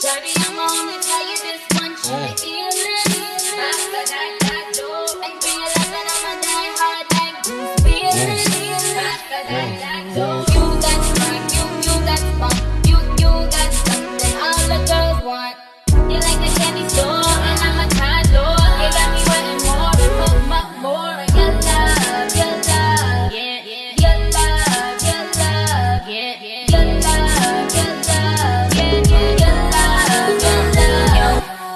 Daddy, I'm only tell you this one shit. After that door, and realizing I'm a die hard like Bruce Willis. After that door, you got swag, you got fun, you got something all the girls want. You like a candy store, and I'm a toddler. You got me wanting more, more. Your love, yeah, your love, yeah, your love,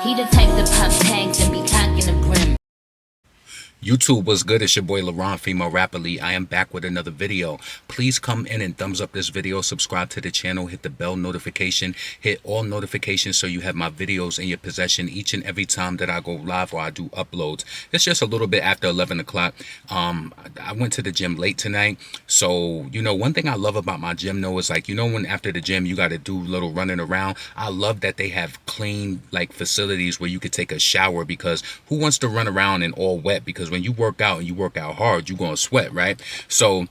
he the type to pop tags and be cocking the brim. YouTube, was good? It's your boy LaRon, female rapidly. I am back with another video. Please come in and thumbs up this video, subscribe to the channel, hit the bell notification, hit all notifications so you have my videos in your possession each and every time that I go live or I do uploads. It's just a little bit after 11 o'clock. I went to the gym late tonight. So, you know, one thing I love about my gym though is like, you know, when after the gym you got to do a little running around. I love that they have clean like facilities where you could take a shower, because who wants to run around and all wet? Because when you work out and you work out hard, you're gonna sweat, right? So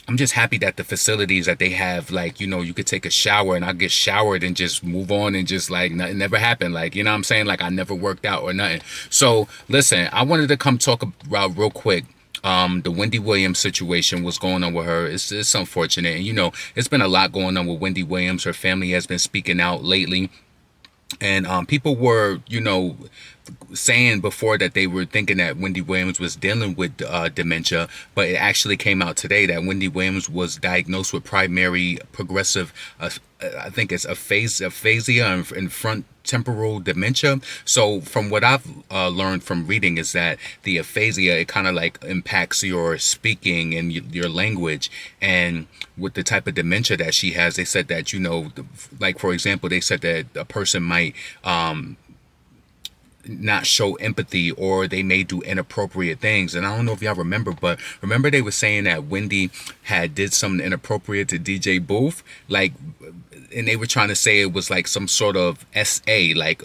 I'm just happy that the facilities that they have, like, you know, you could take a shower and I get showered and just move on and just like nothing never happened. Like, you know what I'm saying? Like I never worked out or nothing. So listen, I wanted to come talk about real quick the Wendy Williams situation, what's going on with her. It's unfortunate. And you know, it's been a lot going on with Wendy Williams. Her family has been speaking out lately. And people were, you know, saying before that they were thinking that Wendy Williams was dealing with dementia, but it actually came out today that Wendy Williams was diagnosed with primary progressive, I think it's aphasia and front temporal dementia. So from what I've learned from reading is that the aphasia, it kind of like impacts your speaking and your language. And with the type of dementia that she has, they said that, you know, like for example, they said that a person might not show empathy, or they may do inappropriate things. And I don't know if y'all remember, but remember they were saying that Wendy had did something inappropriate to DJ Booth, like, and they were trying to say it was like some sort of SA, like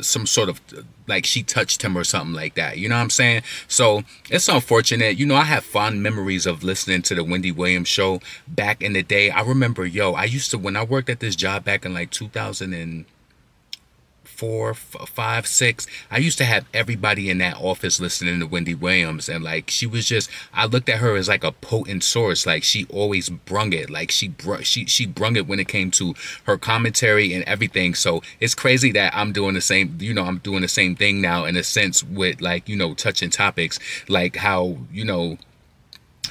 some sort of like she touched him or something like that. You know what I'm saying? So it's unfortunate. You know, I have fond memories of listening to the Wendy Williams show back in the day. I remember, I used to, when I worked at this job back in like 2004, 5, 6, I used to have everybody in that office listening to Wendy Williams, and like she was just, I looked at her as like a potent source. Like she always brung it, like she brung it when it came to her commentary and everything. So it's crazy that I'm doing the same, you know, I'm doing the same thing now in a sense with like, you know, touching topics like how, you know,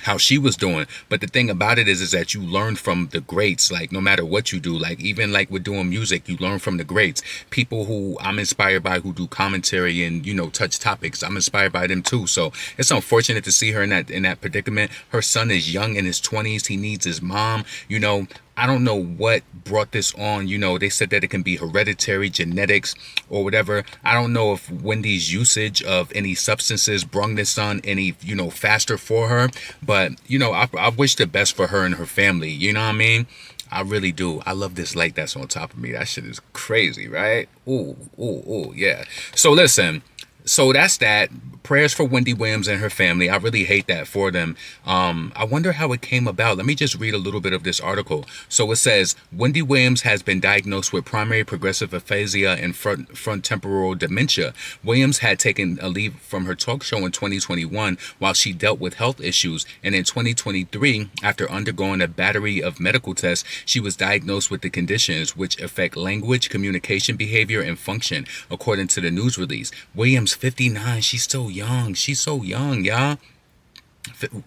how she was doing. But the thing about it is that you learn from the greats. Like no matter what you do, like even like with doing music, you learn from the greats. People who I'm inspired by, who do commentary and, you know, touch topics, I'm inspired by them too. So it's unfortunate to see her in that predicament. Her son is young, in his 20s. He needs his mom. You know, I don't know what brought this on. You know, they said that it can be hereditary, genetics, or whatever. I don't know if Wendy's usage of any substances brung this on any, you know, faster for her. But, you know, I wish the best for her and her family. You know what I mean? I really do. I love this light that's on top of me. That shit is crazy, right? Ooh, ooh, ooh, yeah. So listen. So that's that. Prayers for Wendy Williams and her family. I really hate that for them. I wonder how it came about. Let me just read a little bit of this article. So it says, Wendy Williams has been diagnosed with primary progressive aphasia and front temporal dementia. Williams had taken a leave from her talk show in 2021 while she dealt with health issues. And in 2023, after undergoing a battery of medical tests, she was diagnosed with the conditions which affect language, communication, behavior, and function, according to the news release. Williams, 59, she's still young. She's so young, y'all.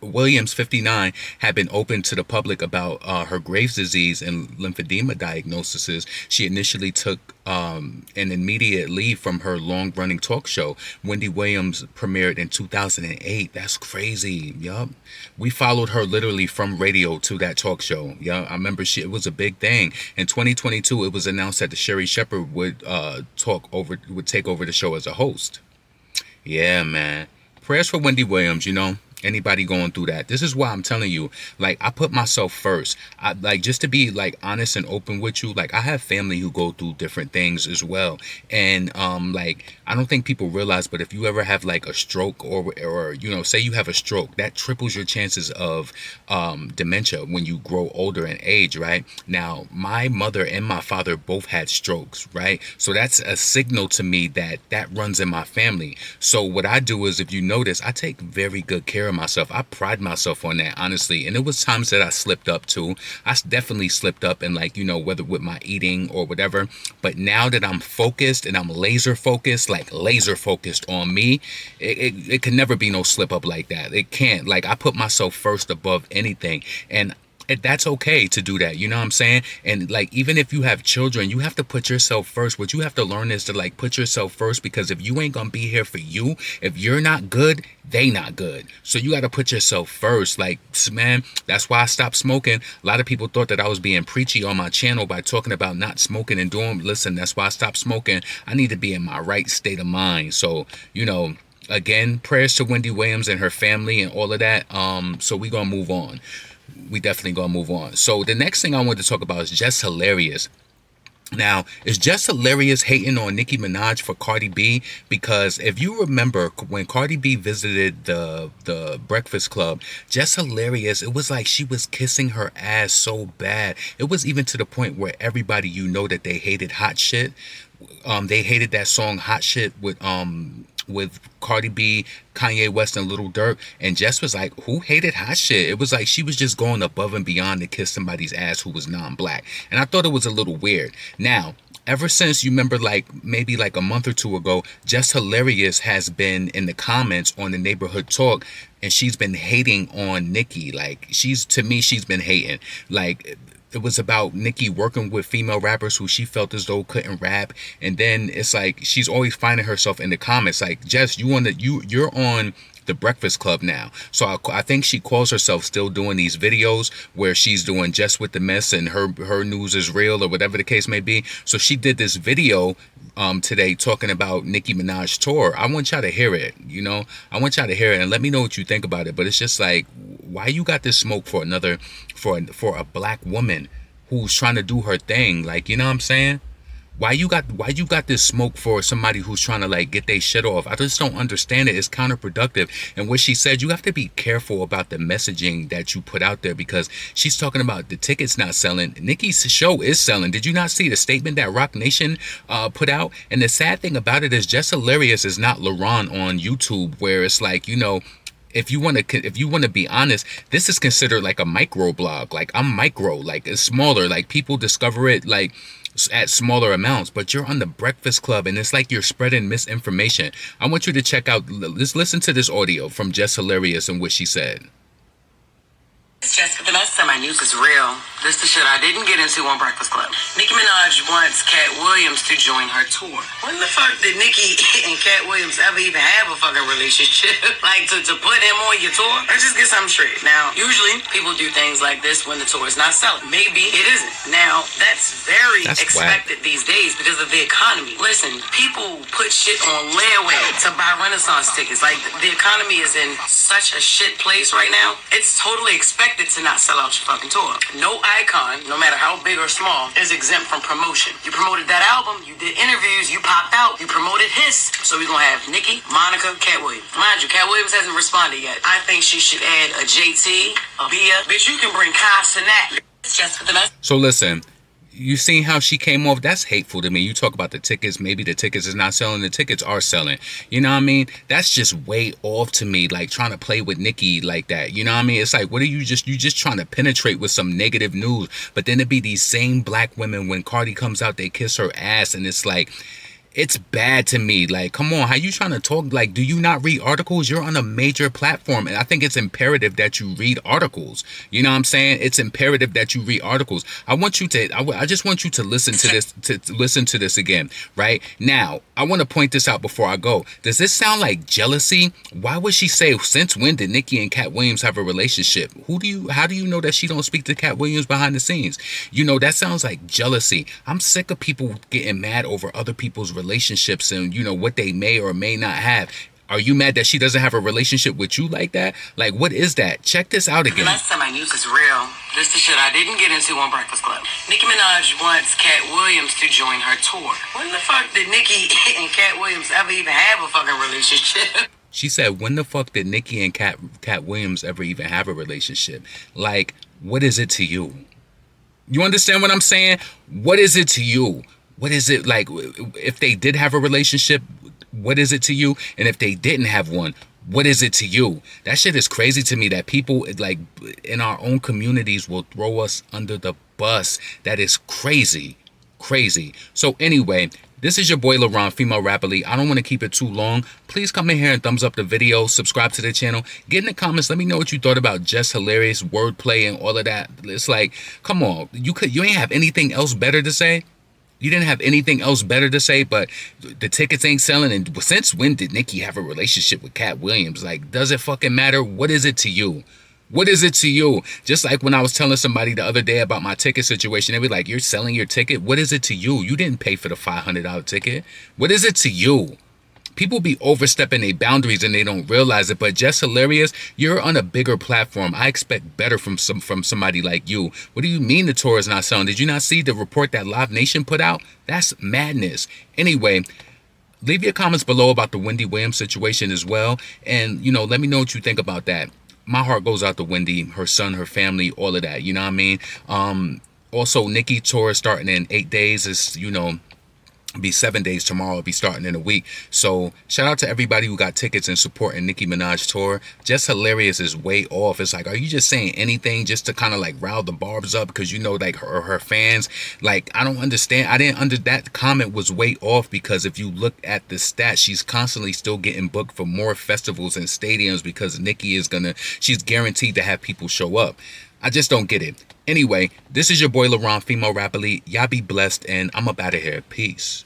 Williams, 59, had been open to the public about her Graves' disease and lymphedema diagnoses. She initially took an immediate leave from her long-running talk show. Wendy Williams premiered in 2008. That's crazy. Yup. We followed her literally from radio to that talk show. Yeah, I remember it was a big thing. In 2022, it was announced that the Sherry Shepherd would take over the show as a host. Yeah, man. Prayers for Wendy Williams, you know. anybody going through that. This is why I'm telling you, like, I put myself first. I like, just to be like honest and open with you, like, I have family who go through different things as well. And like, I don't think people realize, but if you ever have like a stroke, or you know, say you have a stroke, that triples your chances of dementia when you grow older in age, right? Now, my mother and my father both had strokes, right? So that's a signal to me that that runs in my family. So what I do is, if you notice, I take very good care of myself. I pride myself on that, honestly. And there was times that I slipped up too. Definitely slipped up, and like, you know, whether with my eating or whatever. But now that I'm focused and I'm laser focused, like laser focused on me, it can never be no slip up like that. It can't. Like, I put myself first above anything. And that's okay to do that, you know what I'm saying? And like, even if you have children, you have to put yourself first. What you have to learn is to like put yourself first, because if you ain't gonna be here for you, if you're not good, they not good. So you got to put yourself first. Like, man, that's why I stopped smoking. A lot of people thought that I was being preachy on my channel by talking about not smoking and doing. Listen, that's why I stopped smoking. I need to be in my right state of mind. So, you know, again, prayers to Wendy Williams and her family and all of that. So we gonna move on. We definitely gonna move on. So the next thing I wanted to talk about is Jess Hilarious. Now, is Jess Hilarious hating on Nicki Minaj for Cardi B? Because if you remember, when Cardi B visited the Breakfast Club, Jess Hilarious, it was like she was kissing her ass so bad. It was even to the point where everybody, you know, that they hated Hot Shit. They hated that song Hot Shit with Cardi B, Kanye West, and Lil Durk. And Jess was like, who hated Hot Shit? It was like she was just going above and beyond to kiss somebody's ass who was non-black. And I thought it was a little weird. Now, ever since, you remember, like maybe like a month or two ago, Jess Hilarious has been in the comments on the Neighborhood Talk, and she's been hating on Nicki. Like, to me, she's been hating. Like, it was about Nicki working with female rappers who she felt as though couldn't rap. And then it's like she's always finding herself in the comments like, Jess, you're on the Breakfast Club now. So I think she calls herself still doing these videos where she's doing Just with the Mess and her news is real, or whatever the case may be. So she did this video today talking about Nicki Minaj tour. I want y'all to hear it, you know. I want y'all to hear it and let me know what you think about it. But it's just like, why you got this smoke for a black woman who's trying to do her thing? Like, you know what I'm saying? Why you got this smoke for somebody who's trying to like get their shit off? I just don't understand it. It's counterproductive. And what she said, you have to be careful about the messaging that you put out there, because she's talking about the tickets not selling. Nicki's show is selling. Did you not see the statement that Rock Nation put out? And the sad thing about it is Jess Hilarious is not LaRon on YouTube, where it's like, you know, if you want to be honest, this is considered like a micro blog. Like, I'm micro, like it's smaller, like people discover it like at smaller amounts, but you're on the Breakfast Club and it's like you're spreading misinformation. I want you to check out, let's listen to this audio from Jess Hilarious and what she said. It's Jess, but the last time my news is real. This the shit I didn't get into on Breakfast Club. Nicki Minaj wants Cat Williams to join her tour. When the fuck did Nicki and Cat Williams ever even have a fucking relationship? Like, to put him on your tour? Let's just get something straight. Now, usually people do things like this when the tour is not selling. Maybe it isn't. Now, that's expected these days because of the economy. Listen, people put shit on layaway to buy Renaissance tickets. Like, the economy is in such a shit place right now. It's totally expected to not sell out your fucking tour. No icon, no matter how big or small, is exempt from promotion. You promoted that album, you did interviews, you popped out, you promoted his. So we're gonna have Nicki, Monica, Cat Williams. Mind you, Cat Williams hasn't responded yet. I think she should add a JT, a Bia. Bitch, you can bring Kai Sinat. It's just for the mess. So listen, you seen how she came off? That's hateful to me. You talk about the tickets, maybe the tickets is not selling. The tickets are selling. You know what I mean? That's just way off to me, like trying to play with Nicki like that. You know what I mean? It's like, what are you just trying to penetrate with some negative news? But then it be these same black women, when Cardi comes out, they kiss her ass, and it's like, it's bad to me. Like, come on, how you trying to talk? Like, do you not read articles? You're on a major platform, and I think it's imperative that you read articles. You know what I'm saying? It's imperative that you read articles. I just want you to listen to this, listen to this again, right? Now, I want to point this out before I go. Does this sound like jealousy? Why would she say, since when did Nicki and Cat Williams have a relationship? How do you know that she don't speak to Cat Williams behind the scenes? You know, that sounds like jealousy. I'm sick of people getting mad over other people's relationships and, you know, what they may or may not have. Are you mad that she doesn't have a relationship with you like that? Like, what is that? Check this out The again. last time my news is real. This the shit I didn't get into on Breakfast Club. Nicki Minaj wants Cat Williams to join her tour. When the fuck did Nicki and Cat Williams ever even have a fucking relationship? She said, when the fuck did Nicki and Cat Williams ever even have a relationship? Like, what is it to you? You understand what I'm saying? What is it to you? What is it like if they did have a relationship? What is it to you? And if they didn't have one, what is it to you? That shit is crazy to me that people like in our own communities will throw us under the bus. That is crazy. Crazy. So anyway, this is your boy LaRon, female rapidly. I don't want to keep it too long. Please come in here and thumbs up the video, subscribe to the channel, get in the comments, let me know what you thought about Jess hilarious wordplay and all of that. It's like, come on, you ain't have anything else better to say? You didn't have anything else better to say, but the tickets ain't selling. And since when did Nicki have a relationship with Cat Williams? Like, does it fucking matter? What is it to you? What is it to you? Just like when I was telling somebody the other day about my ticket situation, they were like, you're selling your ticket? What is it to you? You didn't pay for the $500 ticket. What is it to you? People be overstepping their boundaries and they don't realize it. But Jess hilarious, you're on a bigger platform. I expect better from somebody like you. What do you mean the tour is not selling? Did you not see the report that Live Nation put out? That's madness. Anyway, leave your comments below about the Wendy Williams situation as well. And, you know, let me know what you think about that. My heart goes out to Wendy, her son, her family, all of that. You know what I mean? Also, Nicki tour is starting in 8 days. It's, you know, be 7 days tomorrow. It'll be starting in a week. So shout out to everybody who got tickets and supporting Nicki Minaj tour. Just hilarious is way off. It's like, are you just saying anything just to kind of like rile the barbs up because you know like her fans? Like, I don't understand. That comment was way off because if you look at the stats, she's constantly still getting booked for more festivals and stadiums because Nicki she's guaranteed to have people show up. I just don't get it. Anyway, this is your boy LaRon, female rapidly. Y'all be blessed, and I'm up out of here. Peace.